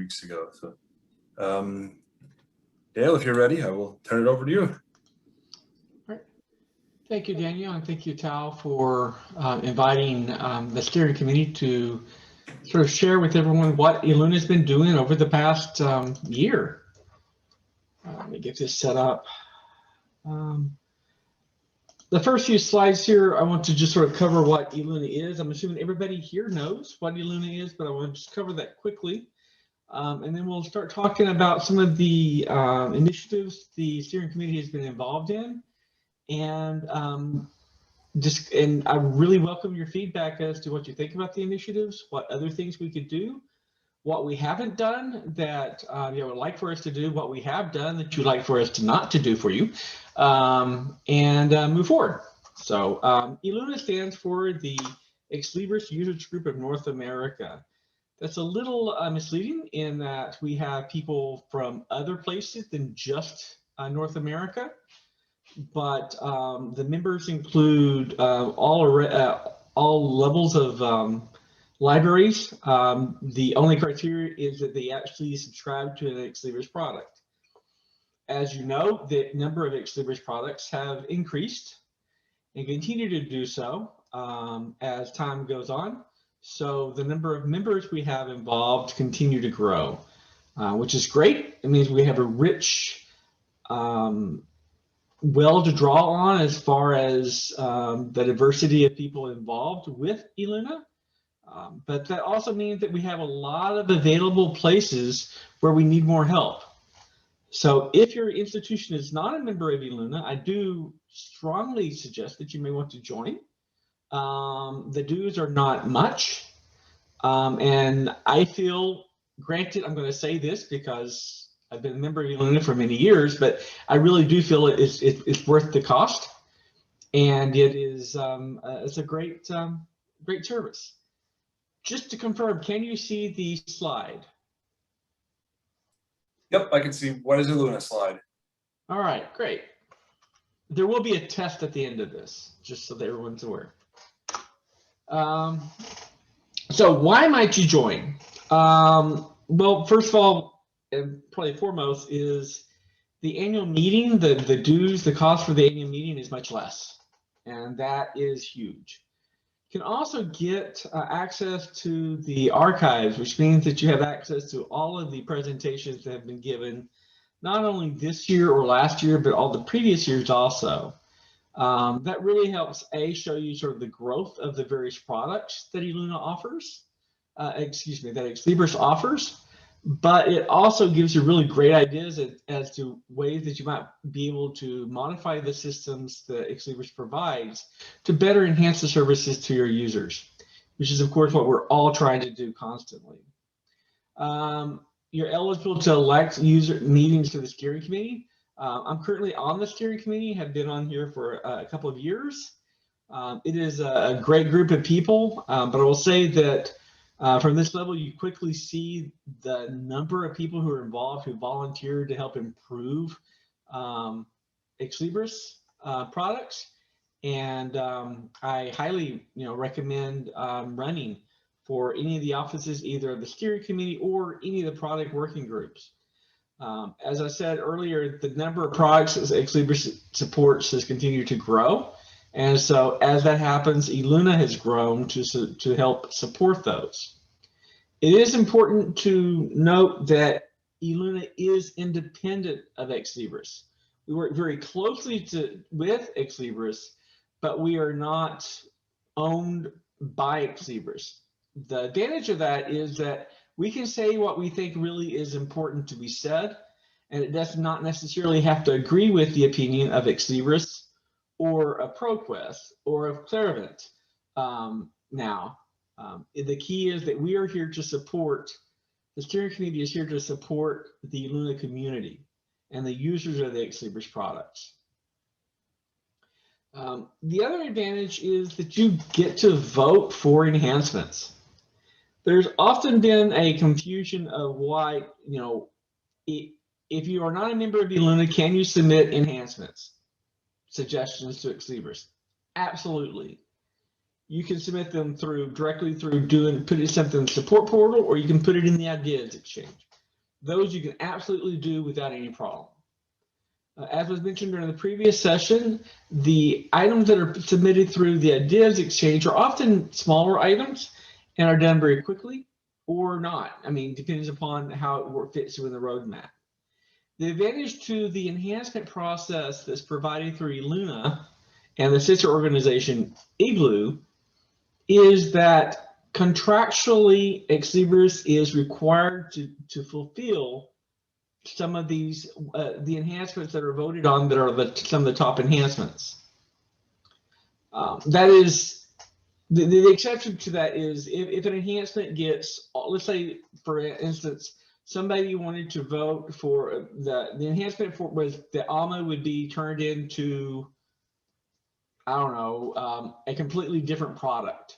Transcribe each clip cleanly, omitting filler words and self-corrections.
weeks ago. So, Dale, if you're ready, I will turn it over to you. All right. Thank you, Daniel, and thank you, Tal, for inviting the steering committee to sort of share with everyone what ELUNA has been doing over the past year. Let me get this set up. The first few slides here, I want to just sort of cover what ELUNA is. I'm assuming everybody here knows what ELUNA is, but I want to just cover that quickly. And then we'll start talking about some of the initiatives the steering committee has been involved in. And I really welcome your feedback as to what you think about the initiatives, what other things we could do, what we haven't done that you would like for us to do, what we have done that you'd like for us to not to do for you, and move forward. So ELUNA stands for the Ex-Libris Users Group of North America. That's a little misleading in that we have people from other places than just North America, but the members include all levels of libraries. The only criteria is that they actually subscribe to an Ex-Libris product. As you know, the number of Ex-Libris products have increased and continue to do so as time goes on. So the number of members we have involved continue to grow, which is great. It means we have a rich well to draw on as far as the diversity of people involved with ELUNA. But that also means that we have a lot of available places where we need more help. So if your institution is not a member of ELUNA, I do strongly suggest that you may want to join. The dues are not much. And I feel, granted, I'm going to say this because I've been a member of ELUNA for many years, but I really do feel it's worth the cost. And it is it's a great service. Just to confirm, can you see the slide? Yep, I can see. What is ELUNA slide? All right, great. There will be a test at the end of this, just so that everyone's aware. So why might you join? Well, first of all, and probably foremost, is the annual meeting, the dues, the cost for the annual meeting is much less, and that is huge. You can also get access to the archives, which means that you have access to all of the presentations that have been given, not only this year or last year, but all the previous years also. That really helps, show you sort of the growth of the various products that ELUNA offers, that Ex-Libris offers, but it also gives you really great ideas as to ways that you might be able to modify the systems that Ex-Libris provides to better enhance the services to your users, which is, of course, what we're all trying to do constantly. You're eligible to elect user meetings to the steering committee. I'm currently on the steering committee, have been on here for a couple of years. It is a great group of people, but I will say that from this level, you quickly see the number of people who are involved, who volunteered to help improve Ex-Libris products. And I highly recommend running for any of the offices, either of the steering committee or any of the product working groups. As I said earlier, the number of products that Ex-Libris supports has continued to grow. And so as that happens, ELUNA has grown to help support those. It is important to note that ELUNA is independent of Ex-Libris. We work very closely with Ex-Libris, but we are not owned by Ex-Libris. The advantage of that is that we can say what we think really is important to be said, and it does not necessarily have to agree with the opinion of Ex-Libris or of ProQuest or of Clairvent. The key is that we are here to support, the steering committee is here to support the ELUNA community and the users of the Ex-Libris products. The other advantage is that you get to vote for enhancements. There's often been a confusion of why, if you are not a member of ELUNA, can you submit enhancements, suggestions to Ex-Libris? Absolutely. You can submit them directly through put something in the support portal, or you can put it in the ideas exchange. those you can absolutely do without any problem. As was mentioned during the previous session, the items that are submitted through the ideas exchange are often smaller items and are done very quickly or not. I mean, depends upon how it fits within the roadmap. The advantage to the enhancement process that's provided through ELUNA and the sister organization EGLU is that contractually Exlibris is required to fulfill some of these, the enhancements that are voted on that are some of the top enhancements. That is, the exception to that is if an enhancement gets, let's say, for instance, somebody wanted to vote for the enhancement for was that ALMA would be turned into, I don't know, a completely different product.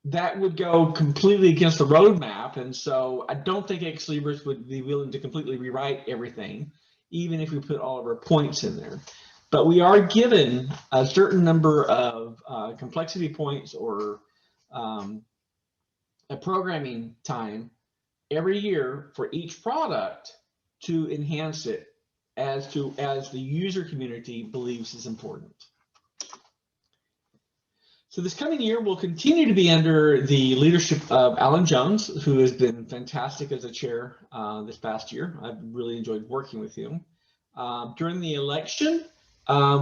That would go completely against the roadmap, and so I don't think Exlibris would be willing to completely rewrite everything, even if we put all of our points in there. But we are given a certain number of complexity points or a programming time every year for each product to enhance it as the user community believes is important. So this coming year will continue to be under the leadership of Alan Jones, who has been fantastic as a chair this past year. I've really enjoyed working with him. During the election,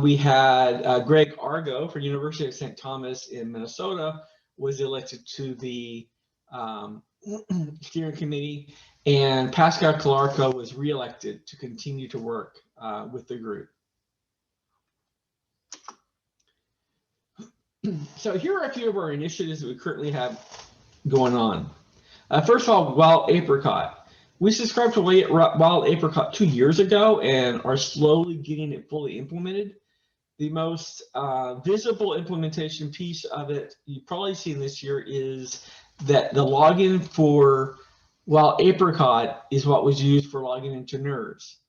we had Greg Argo for University of St. Thomas in Minnesota was elected to the steering committee, and Pascal Calarco was reelected to continue to work with the group. So here are a few of our initiatives that we currently have going on. First of all, Wild Apricot. We subscribed to Wild Apricot 2 years ago and are slowly getting it fully implemented. The most visible implementation piece of it you've probably seen this year is that the login for Wild Apricot is what was used for logging into NERS.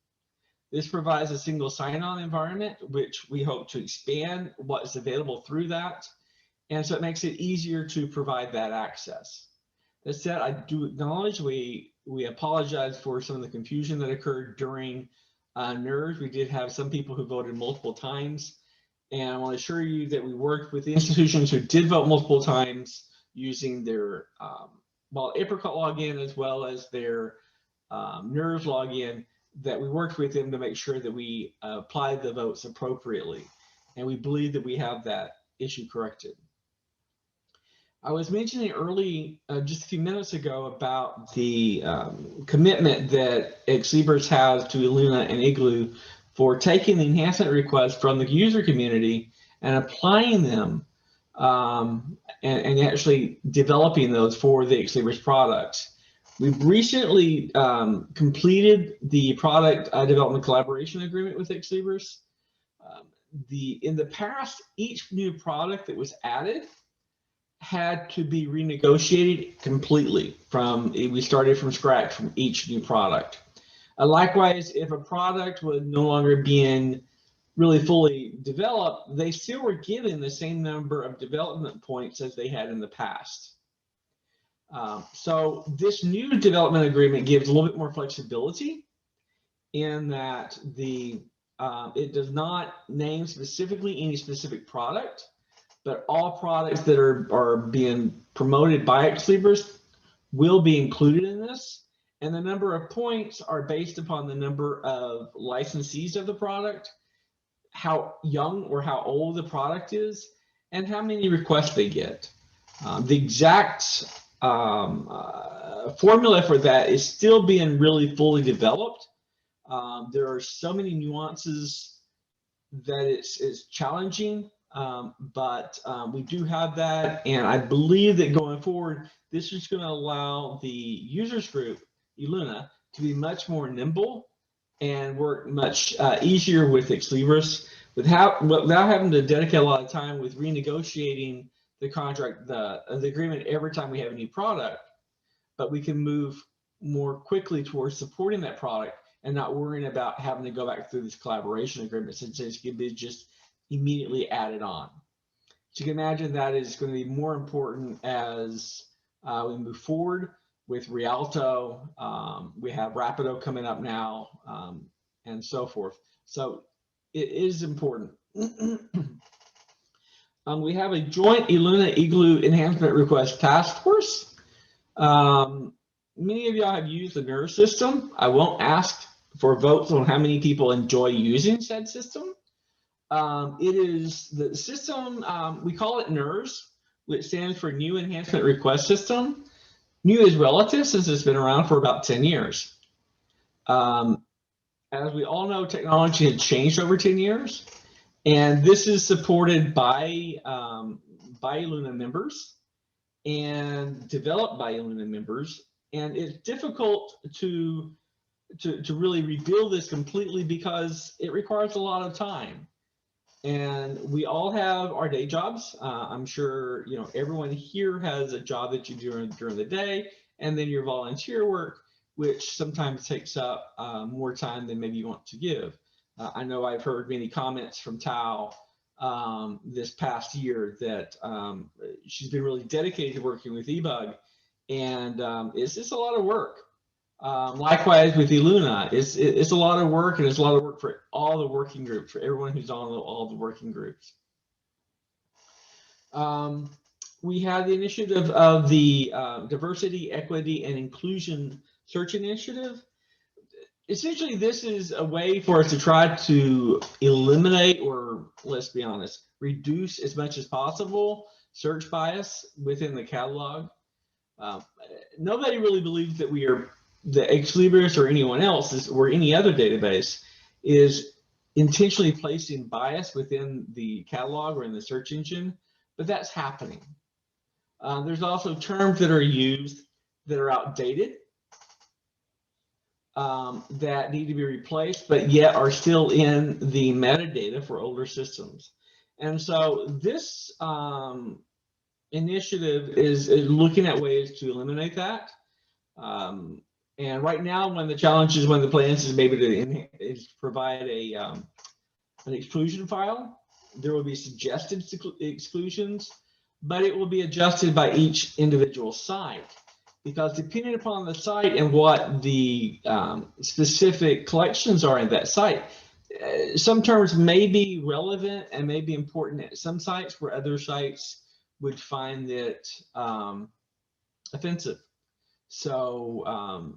This provides a single sign-on environment, which we hope to expand what is available through that. And so it makes it easier to provide that access. That said, I do acknowledge we apologize for some of the confusion that occurred during NERS. We did have some people who voted multiple times. And I want to assure you that we worked with the institutions who did vote multiple times using their Wild Apricot login as well as their NERS login, that we worked with them to make sure that we applied the votes appropriately. And we believe that we have that issue corrected. I was mentioning early, just a few minutes ago, about the commitment that Exlibris has to ELUNA and EGLU for taking the enhancement requests from the user community and applying them and actually developing those for the Exlibris products. We've recently completed the product development collaboration agreement with Exlibris. In the past, each new product that was added had to be renegotiated completely we started from scratch from each new product. Likewise, if a product was no longer being really fully developed, they still were given the same number of development points as they had in the past. So this new development agreement gives a little bit more flexibility in that it does not name specifically any specific product, but all products that are being promoted by Exlibris will be included in this. And the number of points are based upon the number of licensees of the product, how young or how old the product is, and how many requests they get. The exact formula for that is still being really fully developed. There are so many nuances that it's challenging, but we do have that, and I believe that going forward, this is going to allow the users group, ELUNA, to be much more nimble and work much easier with Exlibris without having to dedicate a lot of time with renegotiating the contract, the agreement every time we have a new product. But we can move more quickly towards supporting that product and not worrying about having to go back through this collaboration agreement, since it can be just immediately added on. So you can imagine that is going to be more important as we move forward. with Rialto. We have Rapido coming up now, and so forth. So it is important. We have a joint ELUNA EGLU enhancement request task force. Many of y'all have used the NERS system. I won't ask for votes on how many people enjoy using said system. It is the system, we call it NERS, which stands for New Enhancement Request System. New is relative since it's been around for about 10 years. As we all know, technology has changed over 10 years, and this is supported by ELUNA members and developed by ELUNA members. And it's difficult to really rebuild this completely because it requires a lot of time. And we all have our day jobs. I'm sure everyone here has a job that you do during the day, and then your volunteer work, which sometimes takes up more time than maybe you want to give. I know I've heard many comments from Tao this past year that she's been really dedicated to working with eBUG, and it's just a lot of work. Likewise with ELUNA, it's a lot of work, and it's a lot of work for all the working groups, for everyone who's on all the working groups. We have the initiative of the Diversity, Equity, and Inclusion Search Initiative. Essentially, this is a way for us to try to eliminate, or let's be honest, reduce as much as possible search bias within the catalog. Nobody really believes that we are, the Ex Libris or anyone else or any other database is intentionally placing bias within the catalog or in the search engine, but that's happening. There's also terms that are used that are outdated, that need to be replaced, but yet are still in the metadata for older systems. And so this initiative is looking at ways to eliminate that. And right now, one of the challenges, one of the plans is maybe to provide an exclusion file. There will be suggested exclusions, but it will be adjusted by each individual site, because depending upon the site and what the specific collections are in that site, some terms may be relevant and may be important at some sites where other sites would find it offensive. So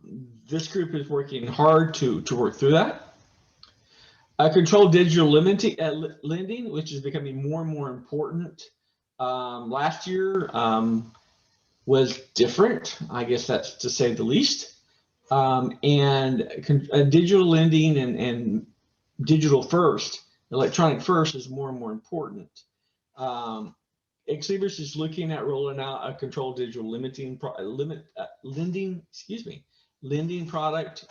this group is working hard to work through that. Controlled digital lending, which is becoming more and more important. Last year was different, I guess that's to say the least. And digital lending and digital first, electronic first, is more and more important. Ex Libris is looking at rolling out a controlled digital lending product,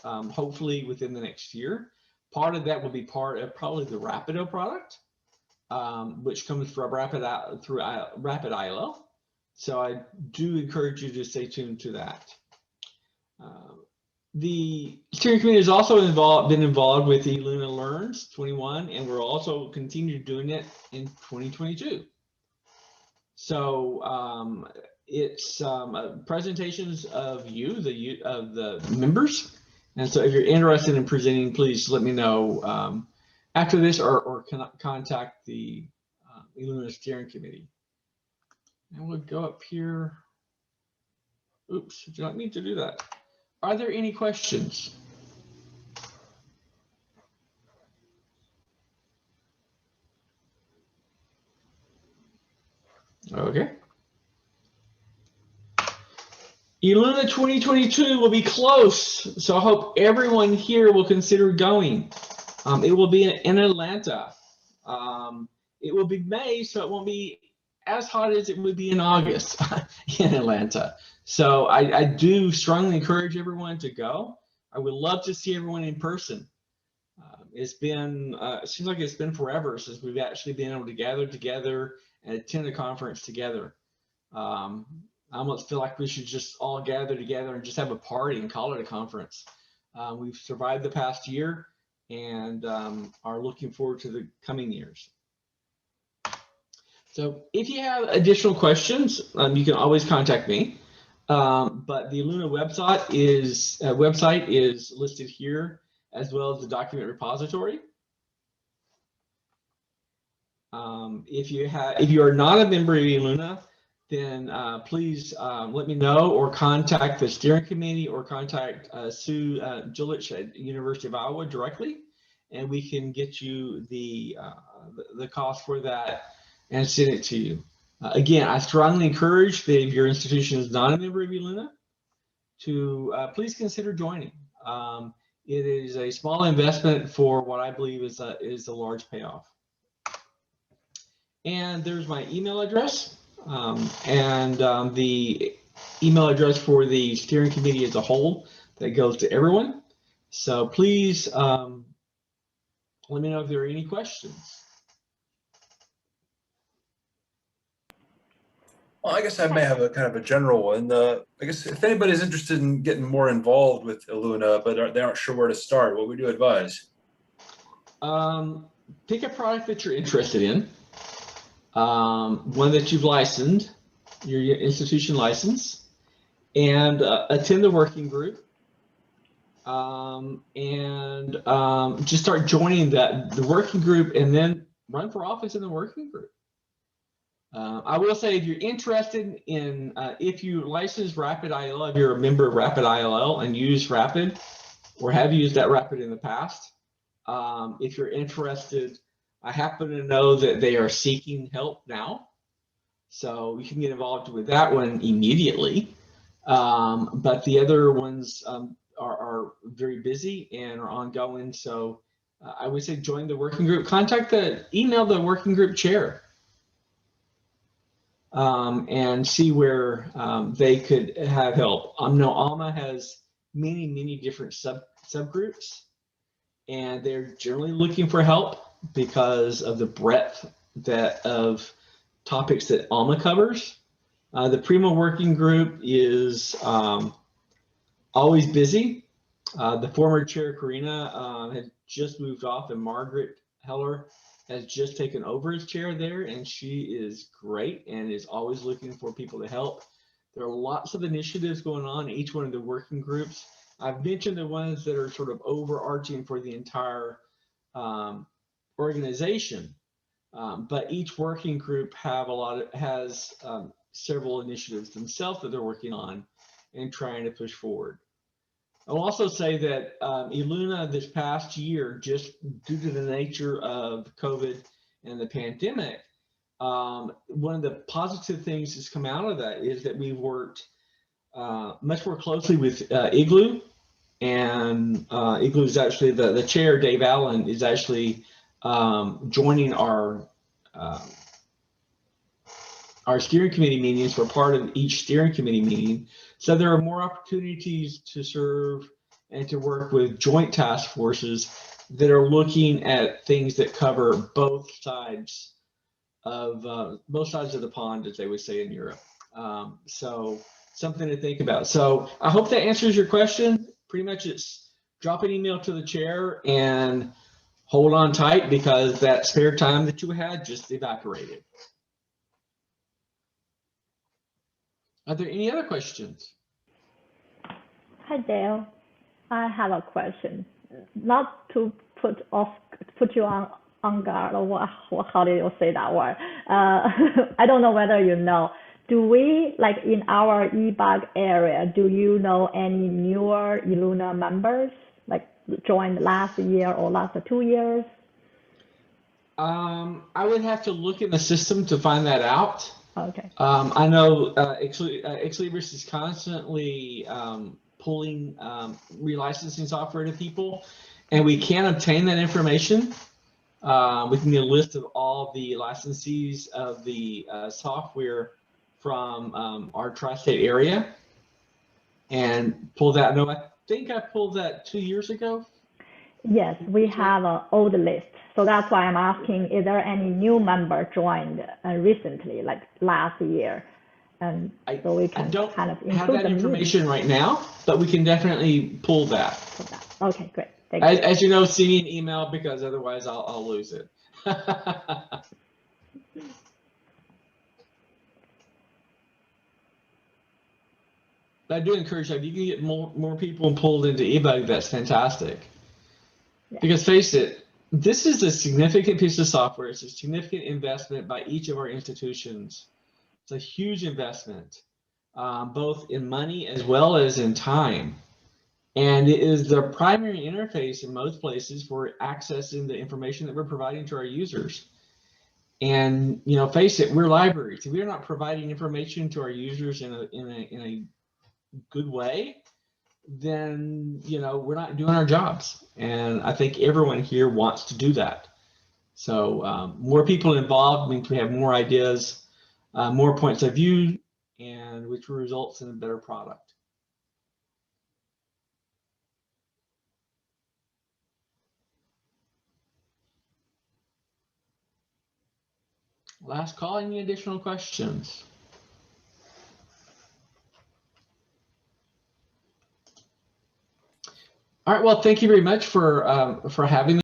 hopefully within the next year. Part of that will be part of probably the Rapido product, which comes from through Rapid ILO. So I do encourage you to stay tuned to that. The steering committee has also been involved with ELUNA Learns 21, and we're also continue doing it in 2022. So it's presentations of the members. And so if you're interested in presenting, please let me know after this, or contact the ELUNA steering committee. And we'll go up here. Oops, did not mean to do that. Are there any questions? Okay. ELUNA 2022 will be close, so I hope everyone here will consider going. It will be in Atlanta. It will be May, so it won't be as hot as it would be in August in Atlanta. So I do strongly encourage everyone to go. I would love to see everyone in person. It's been, it seems like it's been forever since we've actually been able to gather together and attend a conference together. I almost feel like we should just all gather together and just have a party and call it a conference. We've survived the past year and are looking forward to the coming years. So if you have additional questions, you can always contact me. But But the ELUNA website is listed here, as well as the document repository. If you are not a member of ELUNA, then please let me know, or contact the steering committee, or contact Sue Julich at University of Iowa directly, and we can get you the cost for that and send it to you. Again, I strongly encourage that if your institution is not a member of ELUNA, to please consider joining. It is a small investment for what I believe is a large payoff. And there's my email address, and the email address for the steering committee as a whole that goes to everyone. So please let me know if there are any questions. Well, I guess I may have a kind of a general one. I guess if anybody's interested in getting more involved with ELUNA, but they aren't sure where to start, what would you advise? Pick a product that you're interested in, one that you've licensed, your institution license, and attend the working group, and just start joining the working group, and then run for office in the working group. I will say, if you're interested in, if you license Rapid ILL, if you're a member of Rapid ILL and use Rapid, or have used that Rapid in the past, if you're interested, I happen to know that they are seeking help now, so you can get involved with that one immediately. But the other ones are very busy and are ongoing, so I would say join the working group. Email the working group chair, and see where they could have help. No, ALMA has many different subgroups, and they're generally looking for help because of the breadth of topics that ALMA covers. The Primo working group is always busy. The former chair, Karina, had just moved off, and Margaret Heller has just taken over as chair there, and she is great and is always looking for people to help. There are lots of initiatives going on in each one of the working groups. I've mentioned the ones that are sort of overarching for the entire organization, but each working group has several initiatives themselves that they're working on and trying to push forward. I'll also say that ELUNA this past year, just due to the nature of COVID and the pandemic, one of the positive things that's come out of that is that we've worked much more closely with EGLU, and EGLU is actually the chair, Dave Allen, is actually joining our steering committee meetings. We're part of each steering committee meeting. So there are more opportunities to serve and to work with joint task forces that are looking at things that cover both sides of the pond, as they would say in Europe. So something to think about. So I hope that answers your question. Pretty much it's drop an email to the chair and hold on tight, because that spare time that you had just evaporated. Are there any other questions? Hi, Dale. I have a question. Not to put you on guard, or how do you say that word? I don't know whether you know. Do we, like in our eBUG area, do you know any newer ELUNA members, like joined last year or last 2 years? I would have to look in the system to find that out. Okay. I know Ex Libris is constantly pulling relicensing software to people, and we can obtain that information. We can get a list of all the licensees of the software from our tri-state area and pull that. No, I think I pulled that 2 years ago. Yes, we have an old list. So that's why I'm asking, is there any new member joined recently, like last year? And so we can kind of include have that information right now, but we can definitely pull that. Okay, great. Thank you. As you know, send me an email, because otherwise I'll lose it. But I do encourage that if you can get more people pulled into eBUG, that's fantastic. Yeah. Because face it, this is a significant piece of software. It's a significant investment by each of our institutions. It's a huge investment, both in money as well as in time. And it is the primary interface in most places for accessing the information that we're providing to our users. And, you know, face it, we're libraries. If we're not providing information to our users in a good way, then, you know, we're not doing our jobs. And I think everyone here wants to do that. So more people involved means we have more ideas, more points of view, and which results in a better product. Last call, any additional questions? All right, well, thank you very much for having me.